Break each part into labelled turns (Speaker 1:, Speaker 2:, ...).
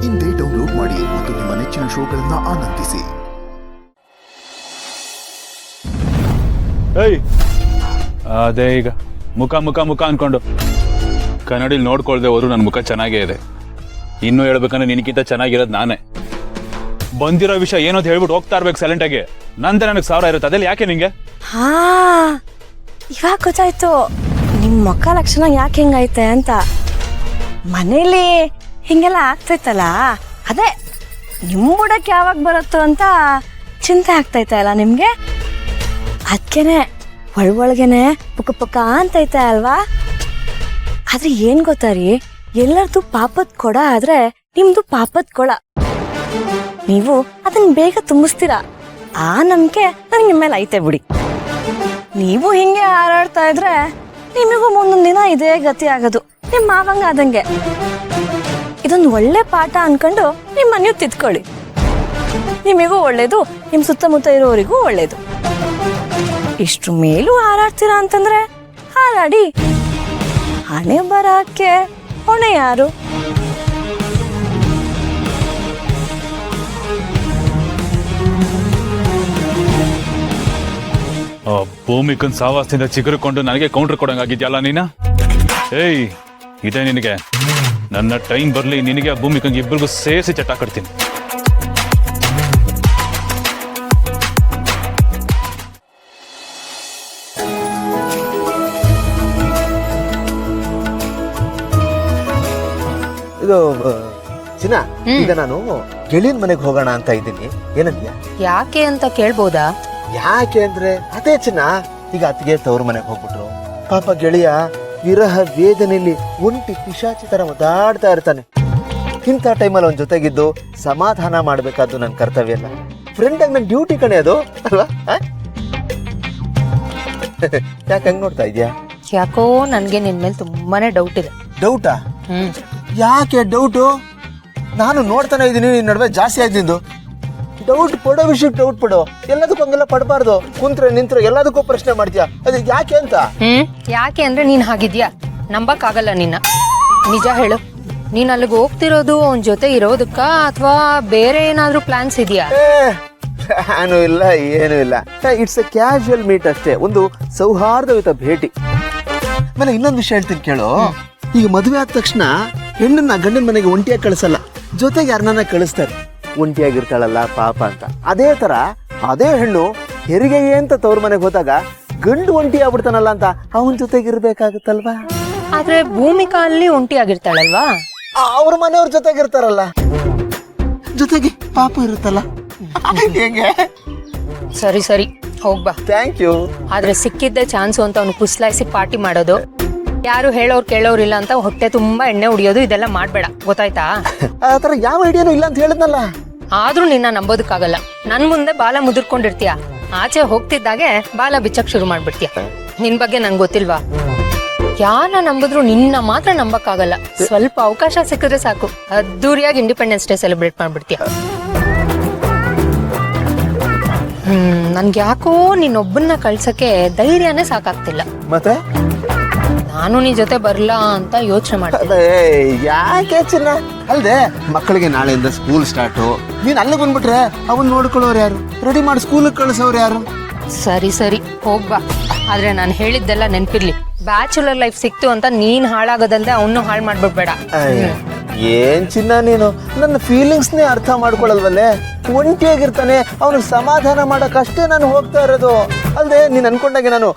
Speaker 1: ಇಂದೇ ಡೌನ್ಲೋಡ್ ಮಾಡಿ ಮತ್ತು ನಿಮ್ಮ ನೆಚ್ಚಿನ ಶೋಗಳನ್ನ ಆನಂದಿಸಿ.
Speaker 2: ಅದೇ ಈಗ ಮುಖ ಮುಖ ಮುಖ ಅನ್ಕೊಂಡು ಕನ್ನಡಿಲಿ ನೋಡ್ಕೊಳ್ದೆ ಹೋದ್ರು ನನ್ನ ಮುಖ ಚೆನ್ನಾಗೇ ಇದೆ. ಇನ್ನೂ ಹೇಳ್ಬೇಕಂದ್ರೆ ನಿನಗಿಂತ ಚೆನ್ನಾಗಿರೋದು ನಾನೇ. ಬಂದಿರೋ ವಿಷಯ ಏನೋದು ಹೇಳ್ಬಿಟ್ಟು ಹೋಗ್ತಾ ಇರ್ಬೇಕು ಸೈಲೆಂಟ್ ಆಗಿ. ನಂತರ ನನಗೆ 1000 ಇರುತ್ತೆ. ಅದೆಲ್ಲ ಯಾಕೆ ನಿಂಗೆ?
Speaker 3: ಹಾ, ಇವಾಗ ಗೊತ್ತಾಯ್ತು ನಿಮ್ ಮುಖ ಲಕ್ಷಣ ಯಾಕೆ ಹಿಂಗೈತೆ ಅಂತ. ಮನೇಲಿ ಹಿಂಗೆಲ್ಲ ಆಗ್ತೈತಲ್ಲ, ಅದೇ ನಿಮ್ ಬುಡಕ್ಕೆ ಯಾವಾಗ ಬರುತ್ತೋ ಅಂತ ಚಿಂತೆ ಆಗ್ತೈತೆ ಅಲ್ಲ ನಿಮ್ಗೆ. ಅದಕ್ಕೇನೆ ಒಳಗೇನೆ ಪುಕ್ಕ ಪುಕ್ಕ ಅಂತೈತೆ ಅಲ್ವಾ. ಆದ್ರೆ ಏನ್ ಗೊತ್ತಾರಿ, ಎಲ್ಲರದು ಪಾಪದ ಕೊಡ ಆದ್ರೆ ನಿಮ್ದು ಪಾಪದ ಕೊಳ. ನೀವು ಅದನ್ನ ಬೇಗ ತುಂಬಿಸ್ತೀರಾ. ಆ ನಂಬಿಕೆ ನನಗೆ ನಿಮ್ಮ ಮೇಲೆ ಐತೆ ಬಿಡಿ. ನೀವು ಹಿಂಗೆ ಹಾರಾಡ್ತಾ ಇದ್ರೆ ನಿಮಗೂ ಮುಂದೊಂದು ದಿನ ಇದೇ ಗತಿ ಆಗೋದು. ನಿಮ್ಮ ಮಾವಂಗ ಆದಂಗೆ. ಇದೊಂದು ಒಳ್ಳೆ ಪಾಠ ಅನ್ಕೊಂಡು ನಿಮ್ಮ ಮನೆಯು ತಿದ್ಕೊಳ್ಳಿ. ನಿಮಗೂ ಒಳ್ಳೇದು, ನಿಮ್ ಸುತ್ತಮುತ್ತ ಇರೋರಿಗೂ ಒಳ್ಳೇದು. ಇಷ್ಟು ಮೇಲೂ ಹಾರಾಡ್ತೀರಾ ಅಂತಂದ್ರೆ ಹಾರಾಡಿ. ಹಣೆ ಬರಕ್ಕೆ ಹೊಣೆ ಯಾರು?
Speaker 2: ಭೂಮಿಕನ್ ಸಾವಾಸದಿಂದ ಚಿಗುರಿಕೊಂಡು ನನಗೆ ಕೌಂಟರ್ ಕೊಡಂಗಾಗಿದ್ಯಲ್ಲ ನೀನ. ಏಯ್, ಇದೇ ನಿನಗೆ. ನನ್ನ ಟೈಮ್ ಬರ್ಲಿ, ನಿನಗೆ ಆ ಭೂಮಿಕಂಗೆ ಇಬ್ಬರಿಗೂ ಸೇರಿಸಿ ಚಟ ಕಟ್ತೀನಿ.
Speaker 4: ಇದು ಚಿನ್ನ, ಈಗ ನಾನು ಗೆಳೆಯನ್ ಮನೆಗೆ ಹೋಗೋಣ ಅಂತ ಇದ್ದೀನಿ. ಏನಂದ್ಯಾ?
Speaker 5: ಯಾಕೆ ಅಂತ ಕೇಳ್ಬೋದಾ?
Speaker 4: ಯಾಕೆ ಅಂದ್ರೆ ಅದೇ ಚಿನ್ನ, ಈಗ ಅತ್ತಿಗೆ ತವ್ರ ಮನೆಗೆ ಹೋಗ್ಬಿಟ್ರು. ಪಾಪ ಗೆಳೆಯ ವಿರಹ ವೇದನೆಯಲ್ಲಿ ಒಂಟಿ ಪಿಶಾಚಿ ತರ ಒದಾಡ್ತಾ ಇರ್ತಾನೆ. ಇಂಥ ಟೈಮಲ್ಲಿ ಅವನ ಜೊತೆಗಿದ್ದು ಸಮಾಧಾನ ಮಾಡ್ಬೇಕಾದ್ದು ನನ್ನ ಕರ್ತವ್ಯ ಅಲ್ಲ. ಫ್ರೆಂಡ್ ಆಗಿ ನನ್ನ ಡ್ಯೂಟಿ ಕಣೆ ಅದು, ಅಲ್ವಾ? ಯಾಕೆ ಹಂಗ್ ನೋಡ್ತಾ ಇದ್ಯಾ?
Speaker 5: ಯಾಕೋ ನನ್ಗೆ ನಿನ್ ಮೇಲೆ ತುಂಬಾನೇ ಡೌಟ್ ಇದೆ.
Speaker 4: ಡೌಟಾ? ಯಾಕೆ ಡೌಟು? ನಾನು ನೋಡ್ತಾನೆ ಇದ್ದೀನಿ, ನಿನ್ನ ನಡುವೆ ಜಾಸ್ತಿ ಆಯ್ತಿದ್ದು. ಡೌಟ್ ಪಡೋ ವಿಷಯಕ್ಕೆ ಡೌಟ್ ಪಡೋ, ಎಲ್ಲದಕ್ಕೂ ಹಂಗೆಲ್ಲ ಪಡಬಾರ್ದು. ಕುಂತ್ರೆ ನಿಂತ್ರೆ ಎಲ್ಲದಕ್ಕೂ ಪ್ರಶ್ನೆ ಮಾಡ್ತೀಯಾ. ಅದು ಯಾಕೆ ಅಂತ?
Speaker 5: ಯಾಕೆ ಅಂದ್ರೆ ನೀನ್ ಹಾಗಿದ್ಯಾ, ನಂಬಕ್ ಆಗಲ್ಲ ನಿನ್ನ. ನಿಜ ಹೇಳು, ನೀನ್ ಅಲ್ಲಿಗೆ ಹೋಗ್ತಿರೋದು ಅವನ್ ಜೊತೆ ಇರೋದಕ್ಕ ಅಥವಾ ಬೇರೆ ಏನಾದ್ರೂ ಪ್ಲಾನ್ಸ್ ಇದೆಯಾ?
Speaker 4: ಪ್ಲಾನು ಇಲ್ಲ, ಏನು ಇಲ್ಲ. ಇಟ್ಸ್ ಎ ಕ್ಯಾಶುವಲ್ ಮೀಟ್ ಅಷ್ಟೇ, ಒಂದು ಸೌಹಾರ್ದಯುತ ಭೇಟಿ. ಆಮೇಲೆ ಇನ್ನೊಂದು ವಿಷಯ ಹೇಳ್ತೀನಿ ಕೇಳು. ಈಗ ಮದುವೆ ಆದ ತಕ್ಷಣ ಹೆಣ್ಣನ್ನ ಗಂಡನ ಮನೆಗೆ ಒಂಟಿಯಾಗಿ ಕಳಿಸಲ್ಲ, ಜೊತೆಗೆ ಯಾರನ್ನ ಕಳಿಸ್ತಾರೆ. ಒಂಟಿಯಾಗಿರ್ತಾಳಲ್ಲ ಪಾಪ ಅಂತ. ಅದೇ ತರ ಅದೇ ಹೆಣ್ಣು ಹೆರಿಗೆಗೆ ಅಂತ ತವ್ರ ಮನೆಗೆ ಹೋದಾಗ ಗಂಡು ಒಂಟಿ ಆಗ್ಬಿಡ್ತಾನಲ್ಲ ಅಂತ ಅವನ ಜೊತೆಗೆ ಇರ್ಬೇಕಾಗತ್ತಲ್ವಾ.
Speaker 5: ಆದ್ರೆ ಭೂಮಿಕಾ ಅಲ್ಲಿ ಒಂಟಿ ಆಗಿರ್ತಾಳಲ್ವಾ?
Speaker 4: ಅವ್ರ ಮನೆಯವ್ರ ಜೊತೆಗಿರ್ತಾರಲ್ಲ, ಜೊತೆಗೆ ಪಾಪ ಇರುತ್ತಲ್ಲ. ಹೆಂಗೆ?
Speaker 5: ಸರಿ ಸರಿ, ಹೋಗ್ಬಾ.
Speaker 4: Thank you.
Speaker 5: ಆದ್ರೆ ಸಿಕ್ಕಿದ್ದೆ ಚಾನ್ಸು ಅಂತ ಅವ್ನು ಕುಸ್ಲಾಯಿಸಿ ಪಾರ್ಟಿ ಮಾಡೋದು, ಯಾರು ಹೇಳೋರ್ ಕೇಳೋರಿಲ್ಲ ಅಂತ ಹೊಟ್ಟೆ ತುಂಬಾ ಎಣ್ಣೆ ಉಡಿಯೋದು, ಇದೆಲ್ಲ ಮಾಡ್ಬೇಡ, ಗೊತ್ತಾಯ್ತಾ?
Speaker 4: ಆತರ ಯಾವ ಐಡಿಯಾನು ಇಲ್ಲ ಅಂತ ಹೇಳಿದ್ನಲ್ಲ.
Speaker 5: ಆದ್ರೂ ನಿನ್ನ ನಂಬೋದಕ್ಕಾಗಲ್ಲ. ನನ್ ಮುಂದೆ ಬಾಲ ಮುದುರ್ಕೊಂಡಿರ್ತೀಯ, ಆಚೆ ಹೋಗ್ತಿದ್ದಾಗೆ ಬಾಲ ಬಿಚ್ಚಕ್ ಶುರು ಮಾಡ್ಬಿಡ್ತೀಯ. ನಿನ್ ಬಗ್ಗೆ ನಂಗೆ ಗೊತ್ತಿಲ್ವಾ? ಯಾರನ್ನ ನಂಬಿದ್ರು ನಿನ್ನ ಮಾತ್ರ ನಂಬಕ್ಕಾಗಲ್ಲ. ಸ್ವಲ್ಪ ಅವಕಾಶ ಸಿಕ್ಕಿದ್ರೆ ಸಾಕು, ಅದ್ದೂರಿಯಾಗಿ ಇಂಡಿಪೆಂಡೆನ್ಸ್ ಡೇ ಸೆಲೆಬ್ರೇಟ್ ಮಾಡ್ಬಿಡ್ತೀಯ. ನನ್ಗೆ ಯಾಕೋ ನಿನ್ನೊಬ್ಬನ್ನ ಕಳ್ಸಕ್ಕೆ ಧೈರ್ಯನೇ ಸಾಕಾಗ್ತಿಲ್ಲ.
Speaker 4: ಮತ್ತೆ
Speaker 5: ನಾನು ನಿನ್ ಜೊತೆ ಬರ್ಲಾ ಅಂತ ಯೋಚನೆ ಮಾಡ್ತೀನಿ.
Speaker 4: ಯಾಕೆ ಚಿನ್ನ? ಅಲ್ದೆ ಮಕ್ಕಳಿಗೆ ನಾಳೆಯಿಂದ ಸ್ಕೂಲ್ ಸ್ಟಾರ್ಟು. ನೀನ್ ಅಲ್ಲಿಗೆ ಬಂದ್ಬಿಟ್ರೆ ಅವನ್ ನೋಡ್ಕೊಳ್ಳೋರು ಯಾರು? ರೆಡಿ ಮಾಡಿ ಸ್ಕೂಲ್ ಕಳ್ಸೋರು ಯಾರು?
Speaker 5: ಸರಿ ಸರಿ, ಹೋಗ್ಬಾ. ಆದ್ರೆ ನಾನು ಹೇಳಿದ್ದೆಲ್ಲ ನೆನ್ಪಿರ್ಲಿ. ಬ್ಯಾಚುಲರ್ ಲೈಫ್ ಸಿಕ್ತು ಅಂತ ನೀನ್ ಹಾಳಾಗೋದಲ್ದೆ ಅವನು ಹಾಳು ಮಾಡ್ಬಿಡ್ಬೇಡ.
Speaker 4: ಏನ್ ಚಿನ್ನ ನೀನು ನನ್ನ ಫೀಲಿಂಗ್ಸ್ನೇ ಅರ್ಥ ಮಾಡ್ಕೊಳಲ್ವಲ್ಲೇ. ಒಂಟಿಯಾಗಿರ್ತಾನೆ, ಅವನಿಗೆ ಸಮಾಧಾನ ಮಾಡಕ್ಕಷ್ಟೇ ನಾನು ಹೋಗ್ತಾ ಇರೋದು. ಅಲ್ದೆ ನೀನ್ ಅನ್ಕೊಂಡಾಗೆ ನಾನು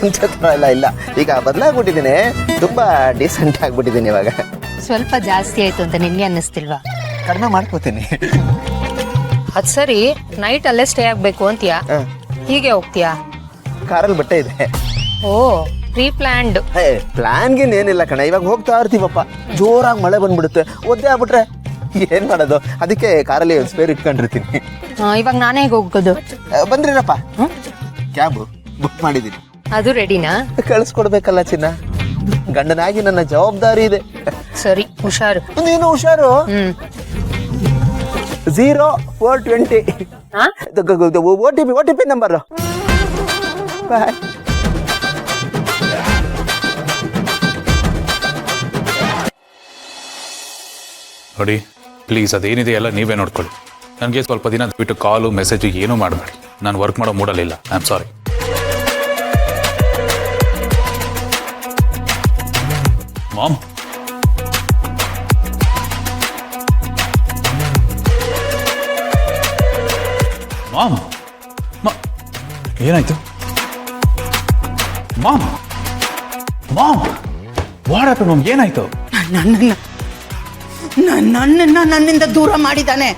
Speaker 4: ಮುಂಚೆ ಎಲ್ಲ ಇಲ್ಲ. ಈಗ ಬದಲಾಗ್ಬಿಟ್ಟಿದ್ದೀನಿ, ತುಂಬಾ ಡೀಸೆಂಟ್ ಆಗ್ಬಿಟ್ಟಿದ್ದೀನಿ ಇವಾಗ.
Speaker 5: ಸ್ವಲ್ಪ ಜಾಸ್ತಿ ಆಯ್ತು ಅಂತ ನಿನ್ಗೆ ಅನ್ನಿಸ್ತಿಲ್ವಾ?
Speaker 4: ಕಡಿಮೆ ಮಾಡ್ಕೋತೀನಿ.
Speaker 5: ಅದ್ ಸರಿ, ನೈಟ್ ಅಲ್ಲೇ ಸ್ಟೇ ಆಗ್ಬೇಕು ಅಂತೀಯಾ? ಹೀಗೆ ಹೋಗ್ತೀಯಾ?
Speaker 4: ಕಾರಲ್ಲಿ ಬಟ್ಟೆ ಇದೆ.
Speaker 5: ಓ, ಪ್ರೀ ಪ್ಲಾನ್ಡ್.
Speaker 4: ಪ್ಲಾನ್ಗಿನ್ ಏನಿಲ್ಲ ಕಣ. ಇವಾಗ ಹೋಗ್ತಾ ಇರ್ತೀವಪ್ಪ, ಜೋರಾಗಿ ಮಳೆ ಬಂದ್ಬಿಡುತ್ತೆ, ಒದ್ದೆ ಆಗ್ಬಿಟ್ರೆ ಏನ್ ಮಾಡೋದು? ಅದಕ್ಕೆ ಕಾರಲ್ಲಿ ಸ್ಪೇರ್ ಇಟ್ಕೊಂಡಿರ್ತೀನಿ.
Speaker 5: ಇವಾಗ ನಾನೇ ಹೇಗೆ ಹೋಗೋದು?
Speaker 4: ಬಂದ್ರಿರಪ್ಪ, ಕ್ಯಾಬ್ ಬುಕ್ ಮಾಡಿದೀನಿ.
Speaker 5: ಅದು ರೆಡಿನಾ?
Speaker 4: ಕಳಿಸ್ಕೊಡ್ಬೇಕಲ್ಲ ಚಿನ್ನ, ಗಂಡನಾಗಿ ನನ್ನ ಜವಾಬ್ದಾರಿ ಇದೆ.
Speaker 5: ಸರಿ, ಹುಷಾರು.
Speaker 4: ನೀನು ಹುಷಾರು. 0420 OTP ನಂಬರ್. ಬಾಯ್.
Speaker 2: ನೋಡಿ, ಪ್ಲೀಸ್ ಅದೇನಿದೆ ಎಲ್ಲ ನೀವೇ ನೋಡ್ಕೊಳ್ಳಿ. ನನಗೆ ಸ್ವಲ್ಪ ದಿನ ಬಿಟ್ಟು ಕಾಲು ಮೆಸೇಜು ಏನೂ ಮಾಡಬೇಡಿ. ನಾನು ವರ್ಕ್ ಮಾಡೋ ಮೂಡಲಿಲ್ಲ. I am sorry. Mom, mom, ಏನಾಯ್ತು? Mom, mom, what happen mom? ಏನಾಯ್ತು?
Speaker 6: ನನ್ನನ್ನ ನನ್ನಿಂದ ದೂರ ಮಾಡಿದ್ದಾನೆ.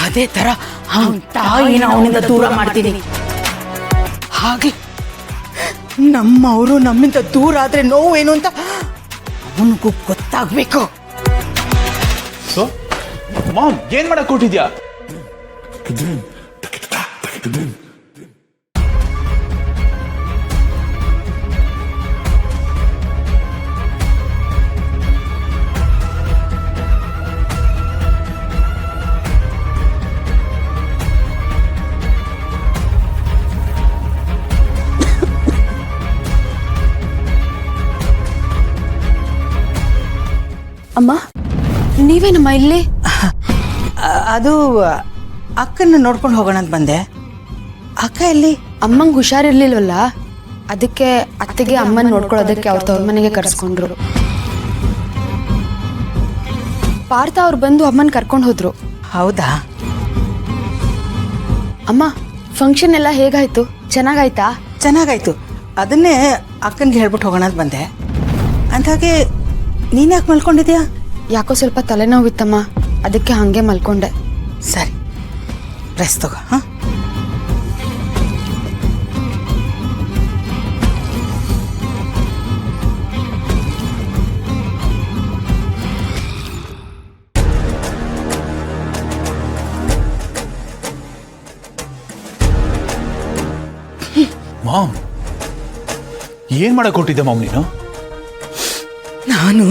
Speaker 6: ಅದೇ ತರ ಅವನ ತಾಯಿನ ಅವನಿಂದ ದೂರ ಮಾಡ್ತೀನಿ. ಹಾಗೆ ನಮ್ಮವರು ನಮ್ಮಿಂದ ದೂರ ಆದ್ರೆ ನೋವೇನು ಅಂತ ಅವನಿಗೂ ಗೊತ್ತಾಗ್ಬೇಕು.
Speaker 2: ಸೊ ಮಾಮ್, ಏನ್ ಮಾಡಕ್ ಕೊಟ್ಟಿದ್ಯಾ?
Speaker 3: ಅಮ್ಮ, ನೀವೇನಮ್ಮ ಇಲ್ಲಿ?
Speaker 6: ಅದು ಅಕ್ಕನ ನೋಡ್ಕೊಂಡು ಹೋಗೋಣ ಅಂತ ಬಂದೆ. ಅಕ್ಕ ಎಲ್ಲಿ?
Speaker 7: ಅಮ್ಮಂಗೆ ಹುಷಾರಿರ್ಲಿಲ್ವಲ್ಲ, ಅದಕ್ಕೆ ಅತ್ತೆಗೆ ಅಮ್ಮನ ನೋಡ್ಕೊಳ್ಳೋದಕ್ಕೆ ಅವ್ರ ತವ್ರ ಮನೆಗೆ ಕರೆಸ್ಕೊಂಡ್ರು. ಪಾರ್ಥ ಅವ್ರು ಬಂದು ಅಮ್ಮನ ಕರ್ಕೊಂಡು ಹೋದ್ರು.
Speaker 6: ಹೌದಾ?
Speaker 7: ಅಮ್ಮ, ಫಂಕ್ಷನ್ ಎಲ್ಲ ಹೇಗಾಯ್ತು? ಚೆನ್ನಾಗಾಯ್ತಾ?
Speaker 6: ಚೆನ್ನಾಗಾಯ್ತು. ಅದನ್ನೇ ಅಕ್ಕನಿಗೆ ಹೇಳ್ಬಿಟ್ಟು ಹೋಗೋಣ ಅಂತ ಬಂದೆ. ಅಂದಾಗೆ ನೀನು ಯಾಕೆ ಮಲ್ಕೊಂಡಿದ್ಯಾ?
Speaker 7: ಯಾಕೋ ಸ್ವಲ್ಪ ತಲೆನೋವಿತ್ತಮ್ಮ, ಅದಕ್ಕೆ ಹಾಗೆ ಮಲ್ಕೊಂಡೆ.
Speaker 6: ಸರಿ, ರೆಸ್ಟ್ ತಗೋ. ಹಾಂ,
Speaker 2: ಮಾಮ್, ಏನ್ ಮಾಡಕ್ ಕೊಟ್ಟಿದ್ದೆ ಮಾಮ್ ನೀನು?
Speaker 6: ನಾನು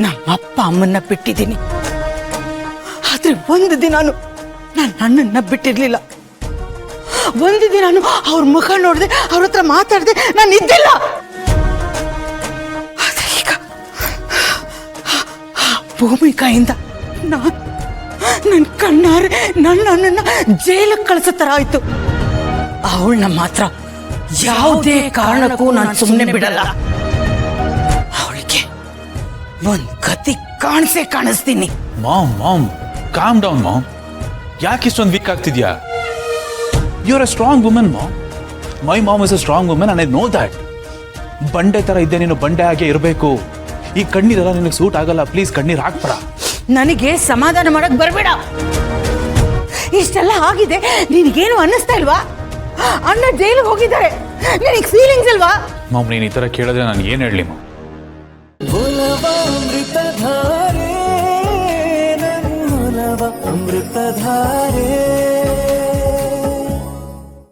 Speaker 6: ನಮ್ಮಪ್ಪ ಅಮ್ಮನ್ನ ಬಿಟ್ಟಿದ್ದೀನಿ. ಆದ್ರೆ ಒಂದು ದಿನಾನು ನಾನು ಅಣ್ಣನ್ನ ಬಿಟ್ಟಿರ್ಲಿಲ್ಲ. ಒಂದು ದಿನಾನು ಅವ್ರ ಮುಖ ನೋಡಿದೆ, ಅವ್ರ ಹತ್ರ ಮಾತಾಡದೆ ನಾನು ಇದ್ದಿಲ್ಲ. ಆದ್ರೆ ಈಗ ಭೂಮಿಕಾಯಿಂದ ನನ್ನ ಕಣ್ಣಾರೆ ನನ್ನ ಅಣ್ಣನ್ನ ಜೈಲಿಗೆ ಕಳಿಸೋ ಥರ ಆಯ್ತು. ಅವಳನ್ನ ಮಾತ್ರ ಯಾವುದೇ ಕಾರಣಕ್ಕೂ ನಾನು ಸುಮ್ಮನೆ ಬಿಡಲ್ಲ. ಅವಳಿಗೆ ಒಂದ್ ಗತಿ ಕಾಣಿಸ್ತೀನಿ.
Speaker 2: Mom, mom, calm down mom. ಯಾಕೆ ಇಷ್ಟೊಂದು ವೀಕ್ ಆಗ್ತಿದ್ಯಾ? You are a strong woman mom. My mom is a strong woman and I know that. ಬಂಡೆ ತರ ಇದ್ದೆ ನೀನು, ಬಂಡೆ ಹಾಗೆ ಇರಬೇಕು. ಈ ಕಣ್ಣೀರೆಲ್ಲ ನಿನಗೆ ಸೂಟ್ ಆಗಲ್ಲ. ಪ್ಲೀಸ್ ಕಣ್ಣೀರ್ ಹಾಕ್ಬೇಡ.
Speaker 6: ನನಗೆ ಸಮಾಧಾನ ಮಾಡಕ್ ಬರ್ಬೇಡ. ಇಷ್ಟೆಲ್ಲ ಆಗಿದೆ, ನಿನಗೇನು ಅನ್ನಿಸ್ತಾ ಇಲ್ವಾ? ಅಣ್ಣ ಜೈಲಿಗೆ ಹೋಗಿದ್ದಾರೆ, ನಿನಗೆ ಫೀಲಿಂಗ್ಸ್ ಇಲ್ವಾ?
Speaker 2: ಮಾಮ್, ನೀನು ಈ ತರ ಕೇಳಿದ್ರೆ ನಾನು ಏನ್ ಹೇಳಲಿ ಮಾಮ್?
Speaker 8: ಅಮೃತಧಾರೆ